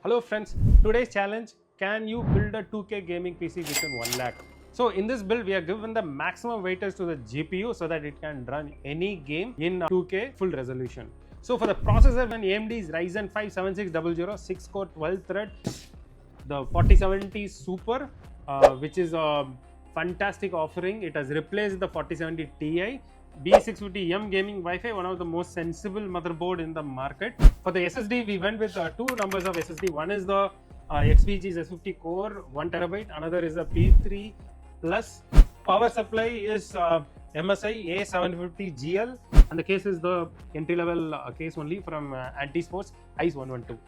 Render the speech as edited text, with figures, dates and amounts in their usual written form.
Hello friends, today's challenge, can you build a 2K gaming PC within 1 lakh? So in this build, we are given the maximum weightage to the GPU so that it can run any game in 2K full resolution. So for the processor, an AMD's Ryzen 5 7600 6-core 12-thread, the 4070 Super, which is a fantastic offering. It has replaced the 4070 Ti. B650M Gaming WIFI, one of the most sensible motherboard in the market. For the SSD, we went with two numbers of SSD. One is the XPG S50 Core, 1TB. Another is a P3 Plus. Power supply is MSI A750GL, and the case is the entry-level case only from Esports ICE 112.